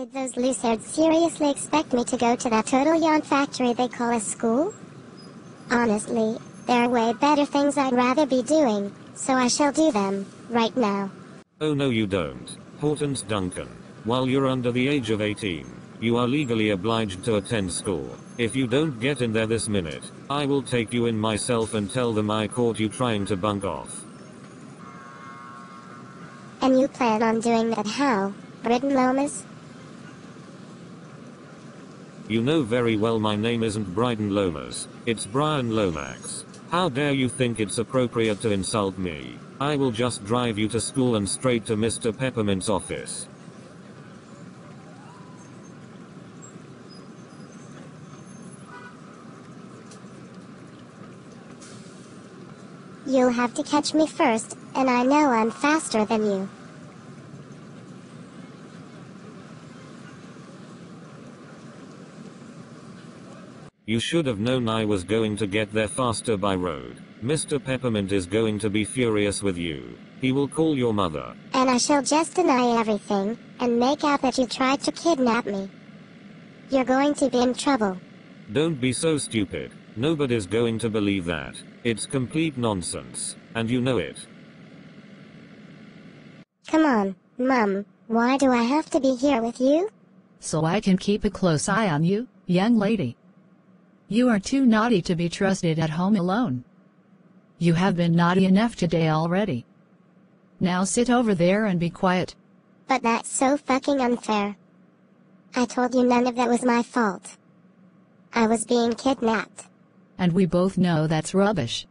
Did those losers seriously expect me to go to that total yawn factory they call a school? Honestly, there are way better things I'd rather be doing, so I shall do them, right now. Oh no you don't, Hortense Duncan. While you're under the age of 18, you are legally obliged to attend school. If you don't get in there this minute, I will take you in myself and tell them I caught you trying to bunk off. And you plan on doing that how, Britton Lomas? You know very well my name isn't Bryden Lomas, it's Brian Lomax. How dare you think it's appropriate to insult me? I will just drive you to school and straight to Mr. Peppermint's office. You'll have to catch me first, and I know I'm faster than you. You should have known I was going to get there faster by road. Mr. Peppermint is going to be furious with you. He will call your mother. And I shall just deny everything, and make out that you tried to kidnap me. You're going to be in trouble. Don't be so stupid. Nobody's going to believe that. It's complete nonsense, and you know it. Come on, Mum, why do I have to be here with you? So I can keep a close eye on you, young lady. You are too naughty to be trusted at home alone. You have been naughty enough today already. Now sit over there and be quiet. But that's so fucking unfair. I told you none of that was my fault. I was being kidnapped. And we both know that's rubbish.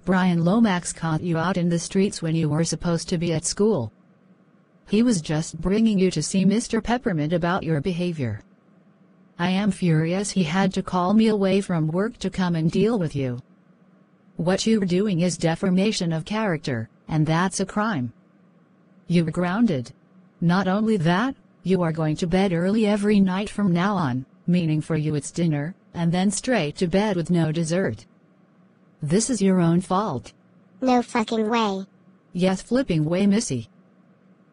Brian Lomax caught you out in the streets when you were supposed to be at school. He was just bringing you to see Mr. Peppermint about your behavior. I am furious he had to call me away from work to come and deal with you. What you're doing is defamation of character, and that's a crime. You're grounded. Not only that, you are going to bed early every night from now on, meaning for you it's dinner, and then straight to bed with no dessert. This is your own fault. No fucking way. Yes, flipping way, Missy.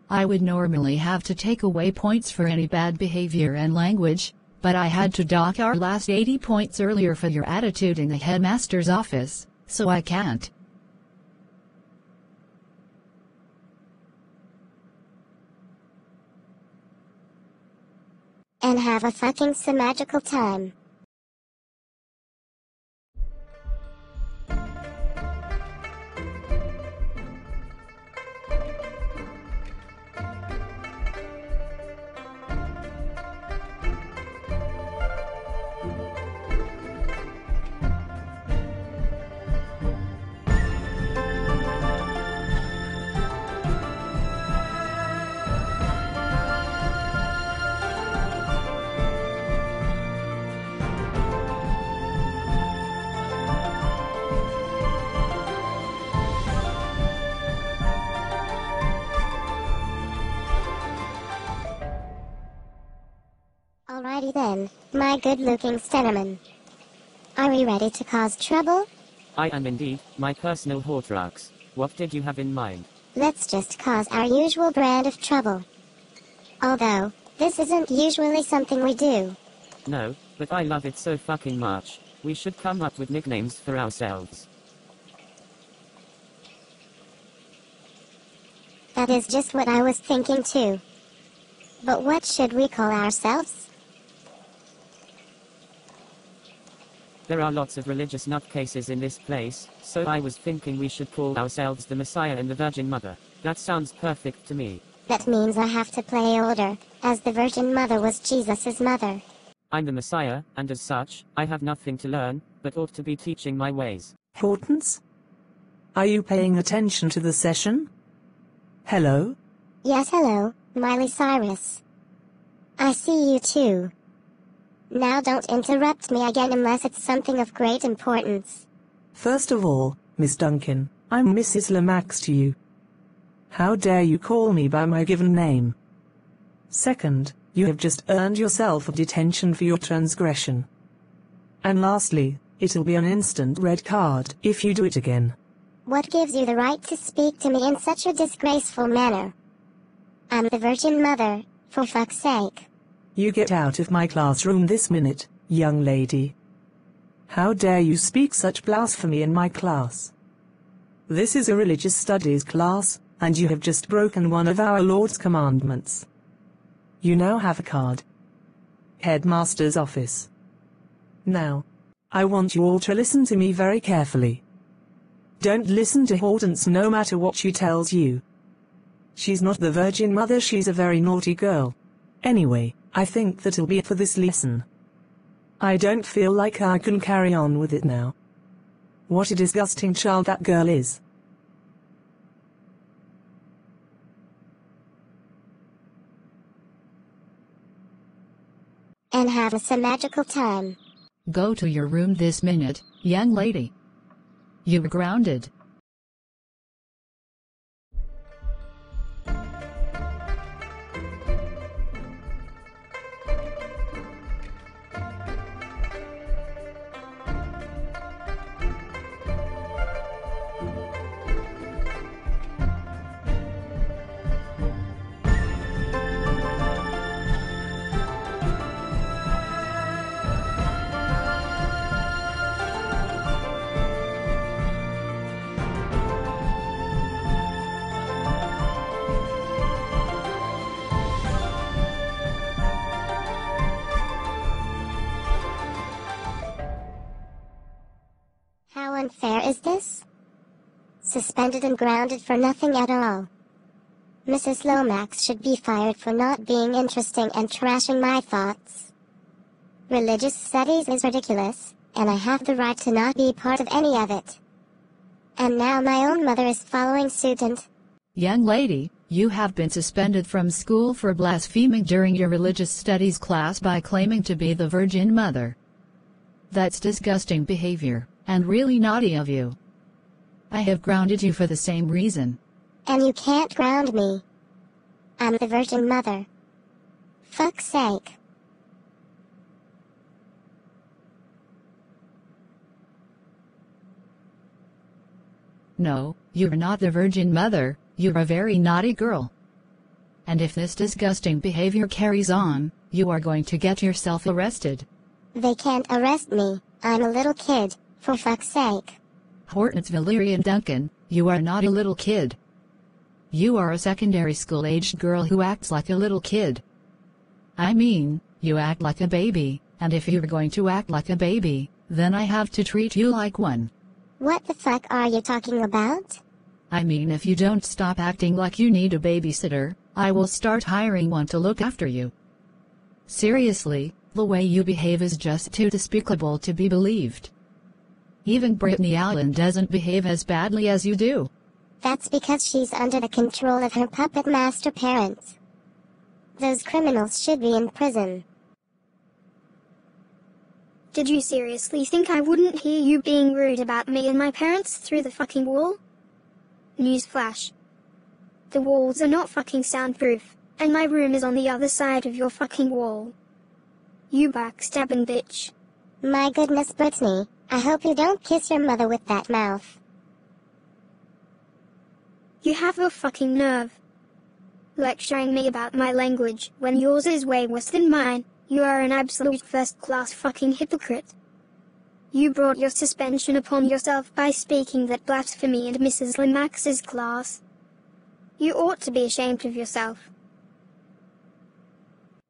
I would normally have to take away points for any bad behavior and language, but I had to dock our last 80 points earlier for your attitude in the headmaster's office, so I can't. And have a fucking symmetrical time. Alrighty then, my good-looking Stennerman. Are we ready to cause trouble? I am indeed, my personal Hortence. What did you have in mind? Let's just cause our usual brand of trouble. Although, this isn't usually something we do. No, but I love it so fucking much. We should come up with nicknames for ourselves. That is just what I was thinking too. But what should we call ourselves? There are lots of religious nutcases in this place, so I was thinking we should call ourselves the Messiah and the Virgin Mother. That sounds perfect to me. That means I have to play older, as the Virgin Mother was Jesus' mother. I'm the Messiah, and as such, I have nothing to learn, but ought to be teaching my ways. Hortence? Are you paying attention to the session? Hello? Yes, hello, Miley Cyrus. I see you too. Now don't interrupt me again unless it's something of great importance. First of all, Miss Duncan, I'm Mrs. Lomax to you. How dare you call me by my given name? Second, you have just earned yourself a detention for your transgression. And lastly, it'll be an instant red card if you do it again. What gives you the right to speak to me in such a disgraceful manner? I'm the Virgin Mother, For fuck's sake. You get out of my classroom this minute, young lady. How dare you speak such blasphemy in my class? This is a religious studies class, and you have just broken one of our Lord's commandments. You now have a card. Headmaster's office. Now, I want you all to listen to me very carefully. Don't listen to Hortense no matter what she tells you. She's not the Virgin Mother, she's a very naughty girl. Anyway, I think that'll be it for this lesson. I don't feel like I can carry on with it now. What a disgusting child that girl is. And have a magical time. Go to your room this minute, young lady. You're grounded. How unfair is this? Suspended and grounded for nothing at all. Mrs. Lomax should be fired for not being interesting and trashing my thoughts. Religious studies is ridiculous, and I have the right to not be part of any of it. And now my own mother is following suit and... Young lady, you have been suspended from school for blaspheming during your religious studies class by claiming to be the Virgin Mother. That's disgusting behavior, and really naughty of you. I have grounded you for the same reason. And you can't ground me. I'm the Virgin Mother. Fuck's sake. No, you're not the Virgin Mother, you're a very naughty girl. And if this disgusting behavior carries on, you are going to get yourself arrested. They can't arrest me, I'm a little kid, for fuck's sake. Hortence Valerian Duncan, you are not a little kid. You are a secondary school-aged girl who acts like a little kid. I mean, you act like a baby, and if you're going to act like a baby, then I have to treat you like one. What the fuck are you talking about? I mean, if you don't stop acting like you need a babysitter, I will start hiring one to look after you. Seriously, the way you behave is just too despicable to be believed. Even Brittany Allen doesn't behave as badly as you do. That's because she's under the control of her puppet master parents. Those criminals should be in prison. Did you seriously think I wouldn't hear you being rude about me and my parents through the fucking wall? Newsflash. The walls are not fucking soundproof, and my room is on the other side of your fucking wall. You backstabbing bitch. My goodness, Brittany, I hope you don't kiss your mother with that mouth. You have a fucking nerve. Lecturing me about my language when yours is way worse than mine. You are an absolute first-class fucking hypocrite. You brought your suspension upon yourself by speaking that blasphemy in Mrs. Lomax's class. You ought to be ashamed of yourself.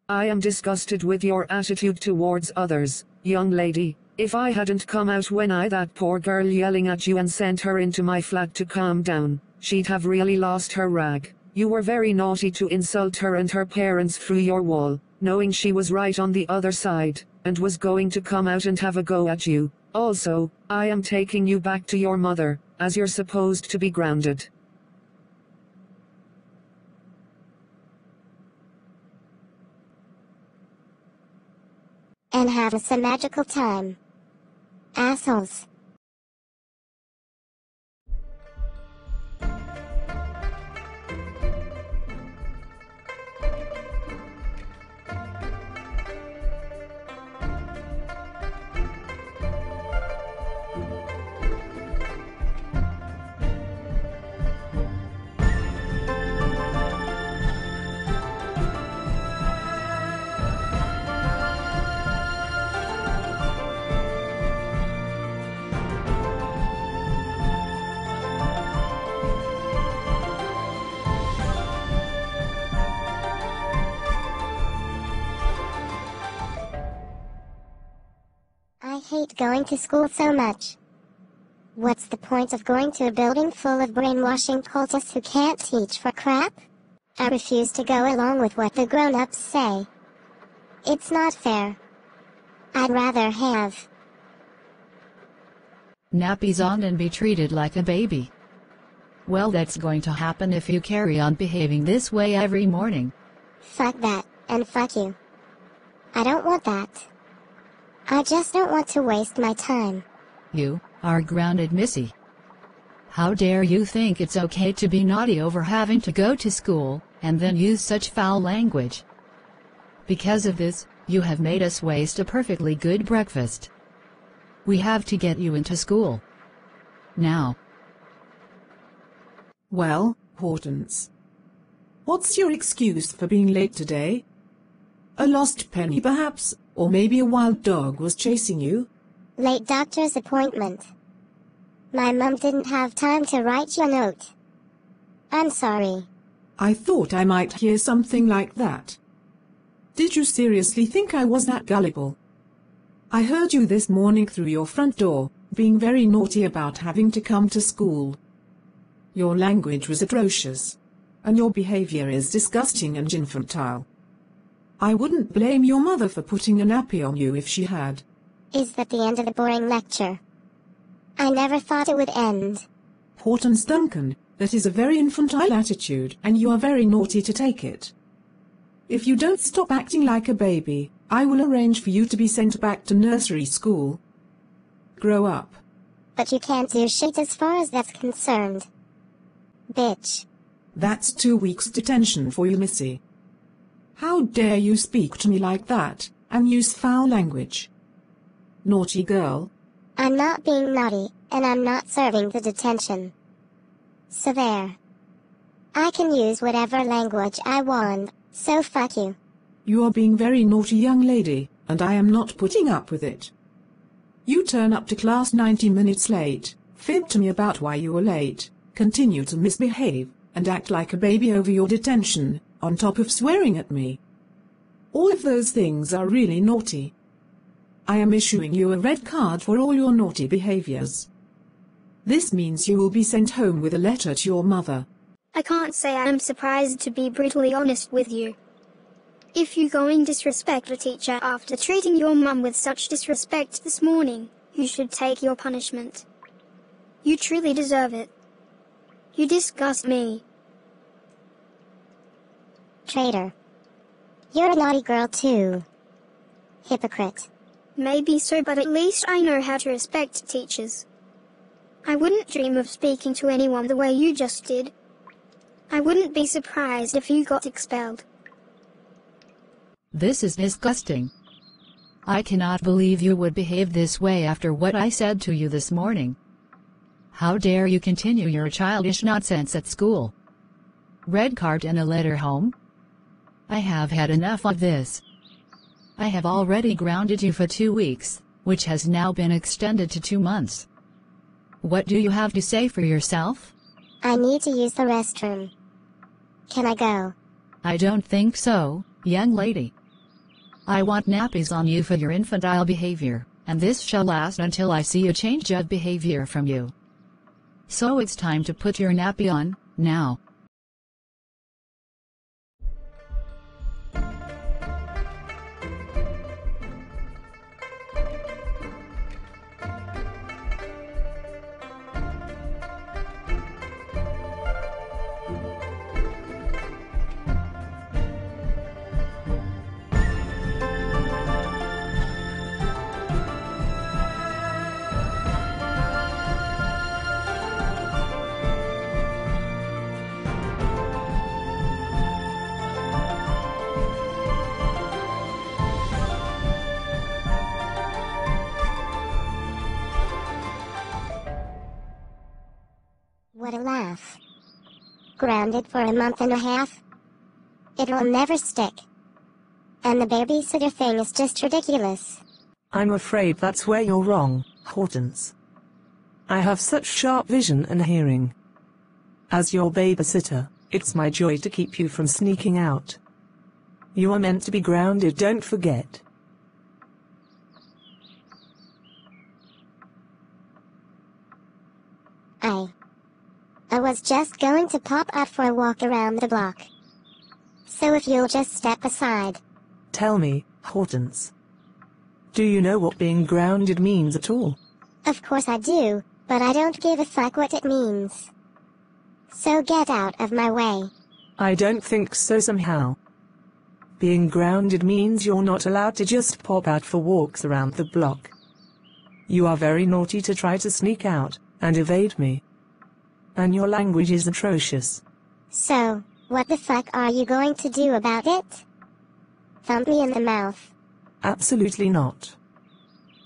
I am disgusted with your attitude towards others, young lady. If I hadn't come out when that poor girl yelling at you and sent her into my flat to calm down, she'd have really lost her rag. You were very naughty to insult her and her parents through your wall, knowing she was right on the other side, and was going to come out and have a go at you. Also, I am taking you back to your mother, as you're supposed to be grounded. And have a magical time. Assholes. going to school so much? What's the point of going to a building full of brainwashing cultists who can't teach for crap? I refuse to go along with what the grown-ups say. It's not fair. I'd rather have nappies on and be treated like a baby. Well, that's going to happen if you carry on behaving this way every morning. Fuck that, and fuck you. I don't want that. I just don't want to waste my time. You are grounded, Missy. How dare you think it's okay to be naughty over having to go to school, and then use such foul language? Because of this, you have made us waste a perfectly good breakfast. We have to get you into school. Now. Well, Hortense. What's your excuse for being late today? A lost penny perhaps, or maybe a wild dog was chasing you? Late doctor's appointment. My mum didn't have time to write you a note. I'm sorry. I thought I might hear something like that. Did you seriously think I was that gullible? I heard you this morning through your front door, being very naughty about having to come to school. Your language was atrocious. And your behavior is disgusting and infantile. I wouldn't blame your mother for putting a nappy on you if she had. Is that the end of the boring lecture? I never thought it would end. Hortense Duncan, that is a very infantile attitude, and you are very naughty to take it. If you don't stop acting like a baby, I will arrange for you to be sent back to nursery school. Grow up. But you can't do shit as far as that's concerned. Bitch. That's 2 weeks detention for you, Missy. How dare you speak to me like that, and use foul language? Naughty girl. I'm not being naughty, and I'm not serving the detention. So there. I can use whatever language I want, so fuck you. You are being very naughty, young lady, and I am not putting up with it. You turn up to class 90 minutes late, fib to me about why you were late, continue to misbehave, and act like a baby over your detention, on top of swearing at me. All of those things are really naughty. I am issuing you a red card for all your naughty behaviors. This means you will be sent home with a letter to your mother. I can't say I'm surprised, to be brutally honest with you. If you going disrespect a teacher after treating your mum with such disrespect this morning, you should take your punishment. You truly deserve it. You disgust me. Traitor. You're a naughty girl too. Hypocrite. Maybe so, but at least I know how to respect teachers. I wouldn't dream of speaking to anyone the way you just did. I wouldn't be surprised if you got expelled. This is disgusting. I cannot believe you would behave this way after what I said to you this morning. How dare you continue your childish nonsense at school? Red card and a letter home? I have had enough of this. I have already grounded you for 2 weeks, which has now been extended to 2 months. What do you have to say for yourself? I need to use the restroom. Can I go? I don't think so, young lady. I want nappies on you for your infantile behavior, and this shall last until I see a change of behavior from you. So it's time to put your nappy on, now. What a laugh. Grounded for a month and a half? It'll never stick. And the babysitter thing is just ridiculous. I'm afraid that's where you're wrong, Hortense. I have such sharp vision and hearing. As your babysitter, it's my joy to keep you from sneaking out. You are meant to be grounded, don't forget. I was just going to pop out for a walk around the block. So if you'll just step aside. Tell me, Hortense. Do you know what being grounded means at all? Of course I do, but I don't give a fuck what it means. So get out of my way. I don't think so somehow. Being grounded means you're not allowed to just pop out for walks around the block. You are very naughty to try to sneak out and evade me. And your language is atrocious. So, what the fuck are you going to do about it? Thump me in the mouth. Absolutely not.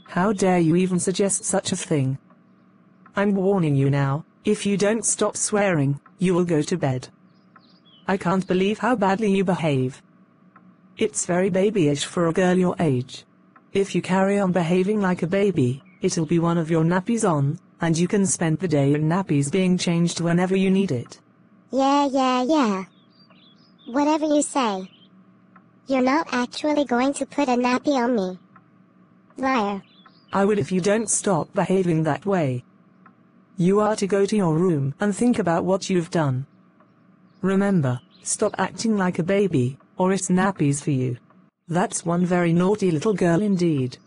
How dare you even suggest such a thing? I'm warning you now, if you don't stop swearing, you will go to bed. I can't believe how badly you behave. It's very babyish for a girl your age. If you carry on behaving like a baby, it'll be one of your nappies on, and you can spend the day in nappies being changed whenever you need it. Yeah. Whatever you say. You're not actually going to put a nappy on me. Liar. I would if you don't stop behaving that way. You are to go to your room and think about what you've done. Remember, stop acting like a baby, or it's nappies for you. That's one very naughty little girl indeed.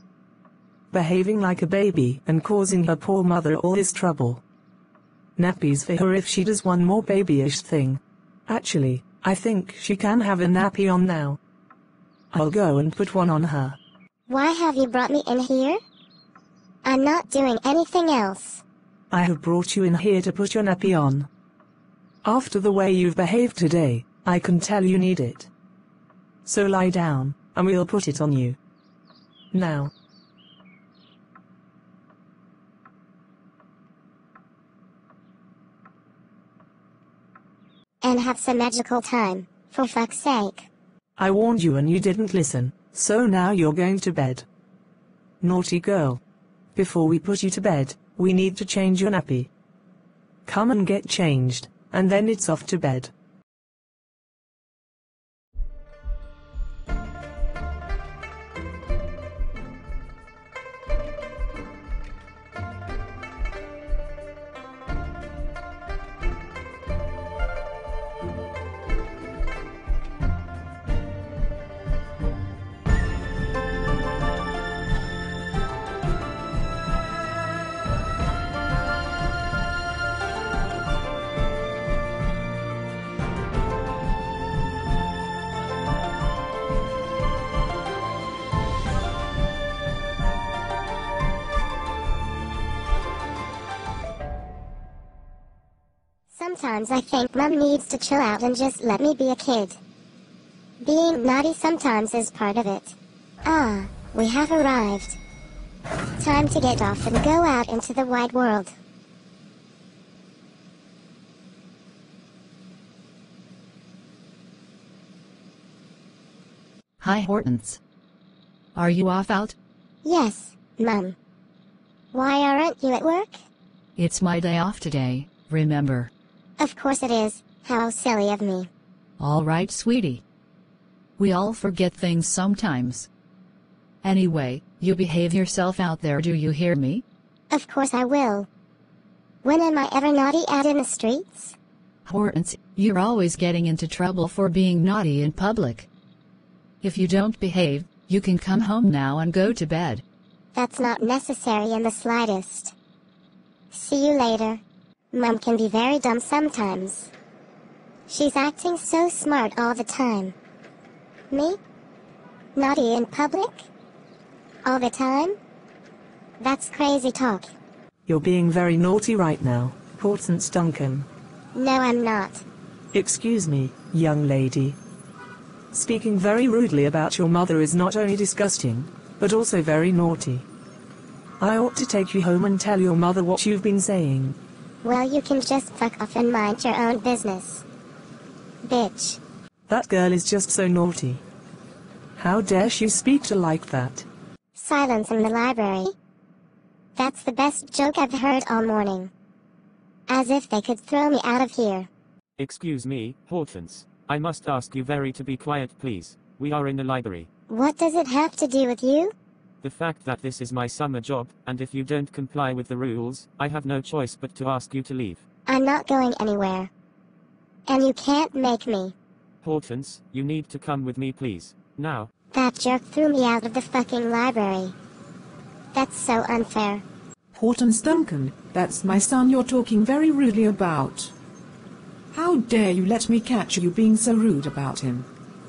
Behaving like a baby and causing her poor mother all this trouble. Nappies for her if she does one more babyish thing. Actually, I think she can have a nappy on now. I'll go and put one on her. Why have you brought me in here? I'm not doing anything else. I have brought you in here to put your nappy on. After the way you've behaved today, I can tell you need it. So lie down, and we'll put it on you. Now. And have some magical time, for fuck's sake. I warned you and you didn't listen, so now you're going to bed. Naughty girl. Before we put you to bed, we need to change your nappy. Come and get changed, and then it's off to bed. Sometimes I think Mom needs to chill out and just let me be a kid. Being naughty sometimes is part of it. Ah, we have arrived. Time to get off and go out into the wide world. Hi Hortense. Are you off out? Yes, Mum. Why aren't you at work? It's my day off today, remember? Of course it is. How silly of me. All right, sweetie. We all forget things sometimes. Anyway, you behave yourself out there, do you hear me? Of course I will. When am I ever naughty out in the streets? Hortense, you're always getting into trouble for being naughty in public. If you don't behave, you can come home now and go to bed. That's not necessary in the slightest. See you later. Mom can be very dumb sometimes. She's acting so smart all the time. Me? Naughty in public? All the time? That's crazy talk. You're being very naughty right now, Hortense Duncan. No, I'm not. Excuse me, young lady. Speaking very rudely about your mother is not only disgusting, but also very naughty. I ought to take you home and tell your mother what you've been saying. Well, you can just fuck off and mind your own business. Bitch. That girl is just so naughty. How dare she speak to like that? Silence in the library. That's the best joke I've heard all morning. As if they could throw me out of here. Excuse me, Hortense. I must ask you very to be quiet, please. We are in the library. What does it have to do with you? The fact that this is my summer job, and if you don't comply with the rules, I have no choice but to ask you to leave. I'm not going anywhere. And you can't make me. Hortense, you need to come with me please. Now. That jerk threw me out of the fucking library. That's so unfair. Hortense Duncan, that's my son you're talking very rudely about. How dare you let me catch you being so rude about him?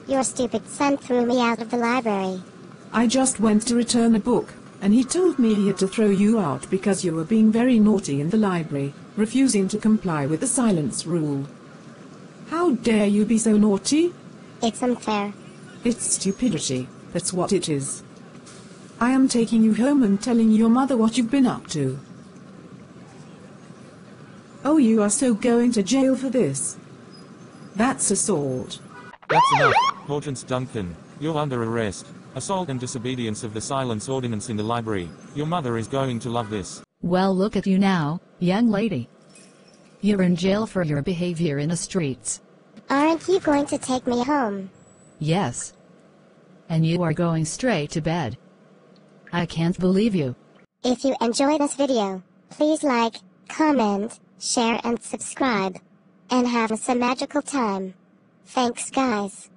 Your stupid son threw me out of the library. I just went to return a book, and he told me he had to throw you out because you were being very naughty in the library, refusing to comply with the silence rule. How dare you be so naughty? It's unfair. It's stupidity, that's what it is. I am taking you home and telling your mother what you've been up to. Oh, you are so going to jail for this. That's assault. That's enough, Hortense Duncan. You're under arrest. Assault and disobedience of the silence ordinance in the library. Your mother is going to love this. Well, look at you now, young lady. You're in jail for your behavior in the streets. Aren't you going to take me home? Yes. And you are going straight to bed. I can't believe you. If you enjoy this video, please like, comment, share and subscribe. And have a magical time. Thanks guys.